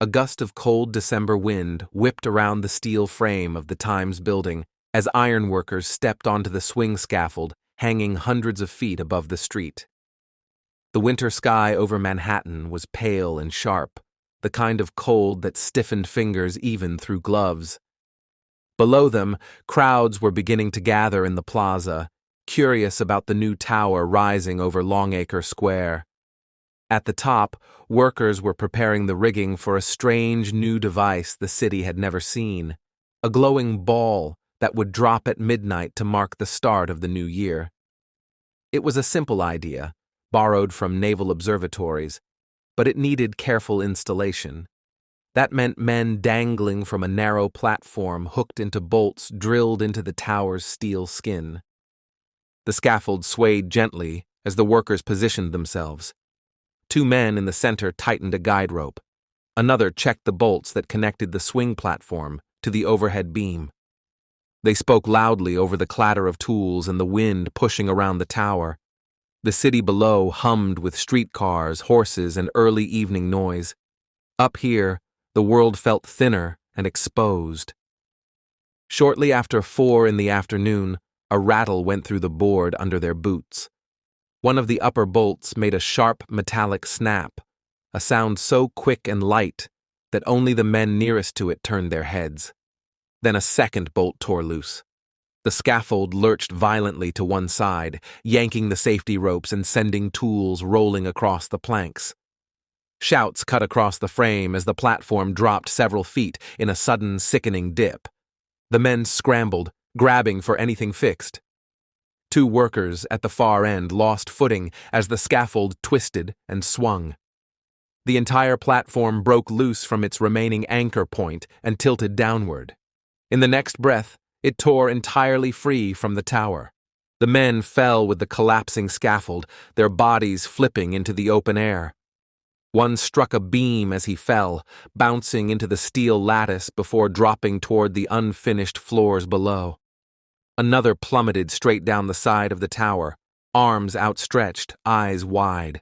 A gust of cold December wind whipped around the steel frame of the Times building as ironworkers stepped onto the swing scaffold hanging hundreds of feet above the street. The winter sky over Manhattan was pale and sharp, the kind of cold that stiffened fingers even through gloves. Below them, crowds were beginning to gather in the plaza, curious about the new tower rising over Longacre Square. At the top, workers were preparing the rigging for a strange new device the city had never seen, a glowing ball that would drop at midnight to mark the start of the new year. It was a simple idea, borrowed from naval observatories, but it needed careful installation. That meant men dangling from a narrow platform hooked into bolts drilled into the tower's steel skin. The scaffold swayed gently as the workers positioned themselves. Two men in the center tightened a guide rope. Another checked the bolts that connected the swing platform to the overhead beam. They spoke loudly over the clatter of tools and the wind pushing around the tower. The city below hummed with streetcars, horses, and early evening noise. Up here, the world felt thinner and exposed. Shortly after 4 in the afternoon, a rattle went through the board under their boots. One of the upper bolts made a sharp metallic snap, a sound so quick and light that only the men nearest to it turned their heads. Then a second bolt tore loose. The scaffold lurched violently to one side, yanking the safety ropes and sending tools rolling across the planks. Shouts cut across the frame as the platform dropped several feet in a sudden, sickening dip. The men scrambled, grabbing for anything fixed. Two workers at the far end lost footing as the scaffold twisted and swung. The entire platform broke loose from its remaining anchor point and tilted downward. In the next breath, it tore entirely free from the tower. The men fell with the collapsing scaffold, their bodies flipping into the open air. One struck a beam as he fell, bouncing into the steel lattice before dropping toward the unfinished floors below. Another plummeted straight down the side of the tower, arms outstretched, eyes wide.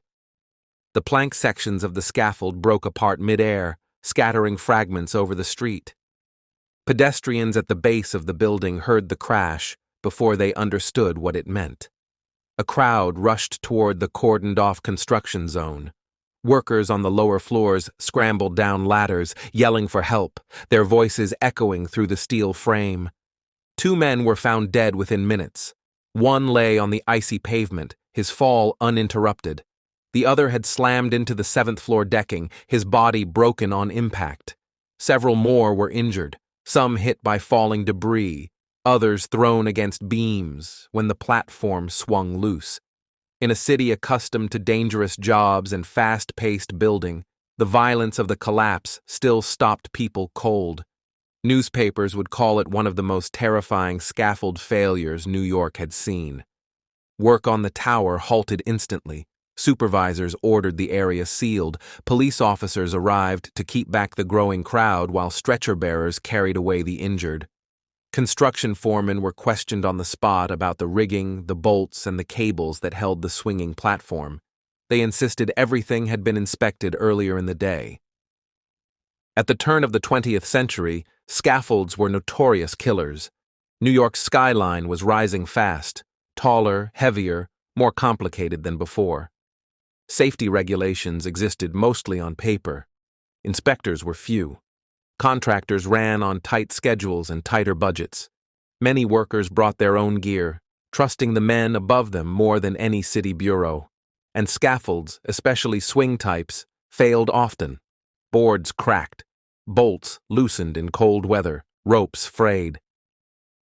The plank sections of the scaffold broke apart mid-air, scattering fragments over the street. Pedestrians at the base of the building heard the crash before they understood what it meant. A crowd rushed toward the cordoned-off construction zone. Workers on the lower floors scrambled down ladders, yelling for help, their voices echoing through the steel frame. 2 men were found dead within minutes. One lay on the icy pavement, his fall uninterrupted. The other had slammed into the 7th-floor decking, his body broken on impact. Several more were injured, some hit by falling debris, others thrown against beams when the platform swung loose. In a city accustomed to dangerous jobs and fast-paced building, the violence of the collapse still stopped people cold. Newspapers would call it one of the most terrifying scaffold failures New York had seen. Work on the tower halted instantly. Supervisors ordered the area sealed. Police officers arrived to keep back the growing crowd while stretcher bearers carried away the injured. Construction foremen were questioned on the spot about the rigging, the bolts, and the cables that held the swinging platform. They insisted everything had been inspected earlier in the day. At the turn of the 20th century, scaffolds were notorious killers. New York's skyline was rising fast, taller, heavier, more complicated than before. Safety regulations existed mostly on paper. Inspectors were few. Contractors ran on tight schedules and tighter budgets. Many workers brought their own gear, trusting the men above them more than any city bureau. And scaffolds, especially swing types, failed often. Boards cracked. Bolts loosened in cold weather, ropes frayed.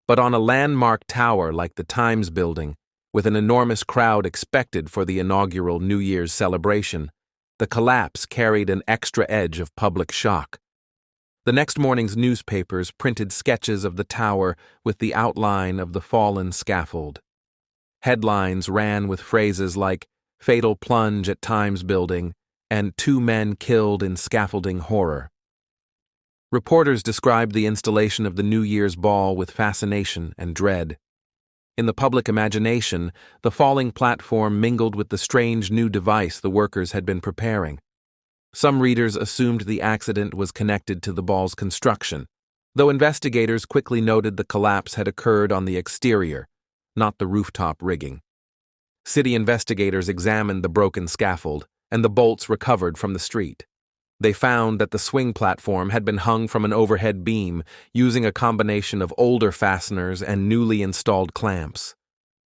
But on a landmark tower like the Times building, with an enormous crowd expected for the inaugural New Year's celebration, the collapse carried an extra edge of public shock. The next morning's newspapers printed sketches of the tower with the outline of the fallen scaffold. Headlines ran with phrases like, "Fatal plunge at Times building," and "2 men killed in scaffolding horror." Reporters described the installation of the New Year's ball with fascination and dread. In the public imagination, the falling platform mingled with the strange new device the workers had been preparing. Some readers assumed the accident was connected to the ball's construction, though investigators quickly noted the collapse had occurred on the exterior, not the rooftop rigging. City investigators examined the broken scaffold and the bolts recovered from the street. They found that the swing platform had been hung from an overhead beam using a combination of older fasteners and newly installed clamps.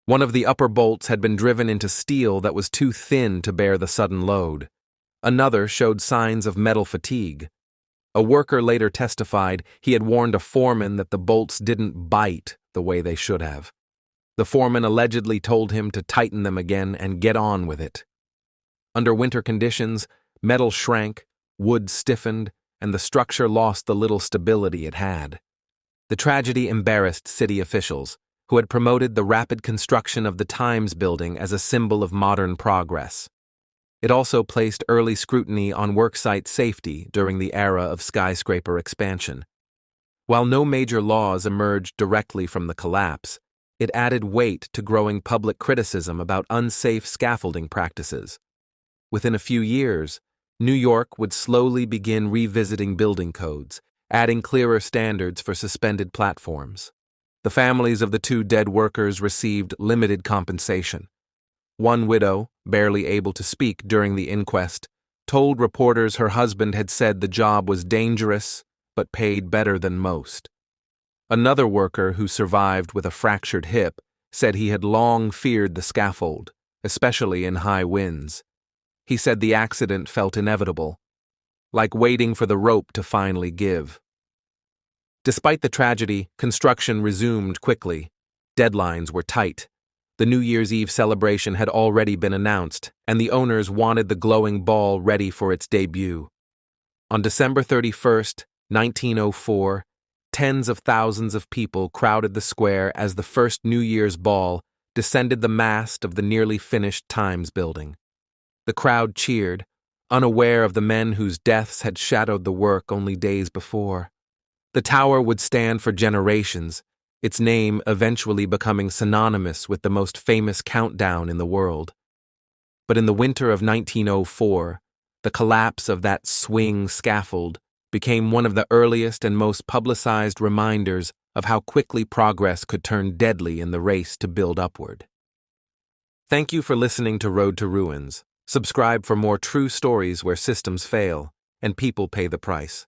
One of the upper bolts had been driven into steel that was too thin to bear the sudden load. Another showed signs of metal fatigue. A worker later testified he had warned a foreman that the bolts didn't bite the way they should have. The foreman allegedly told him to tighten them again and get on with it. Under winter conditions, metal shrank, wood stiffened, and the structure lost the little stability it had. The tragedy embarrassed city officials, who had promoted the rapid construction of the Times building as a symbol of modern progress. It also placed early scrutiny on worksite safety during the era of skyscraper expansion. While no major laws emerged directly from the collapse, it added weight to growing public criticism about unsafe scaffolding practices. Within a few years, New York would slowly begin revisiting building codes, adding clearer standards for suspended platforms. The families of the two dead workers received limited compensation. One widow, barely able to speak during the inquest, told reporters her husband had said the job was dangerous but paid better than most. Another worker who survived with a fractured hip said he had long feared the scaffold, especially in high winds. He said the accident felt inevitable, like waiting for the rope to finally give. Despite the tragedy, construction resumed quickly. Deadlines were tight. The New Year's Eve celebration had already been announced, and the owners wanted the glowing ball ready for its debut. On December 31st, 1904, tens of thousands of people crowded the square as the first New Year's ball descended the mast of the nearly finished Times building. The crowd cheered, unaware of the men whose deaths had shadowed the work only days before. The tower would stand for generations, its name eventually becoming synonymous with the most famous countdown in the world. But in the winter of 1904, the collapse of that swing scaffold became one of the earliest and most publicized reminders of how quickly progress could turn deadly in the race to build upward. Thank you for listening to Road to Ruins. Subscribe for more true stories where systems fail and people pay the price.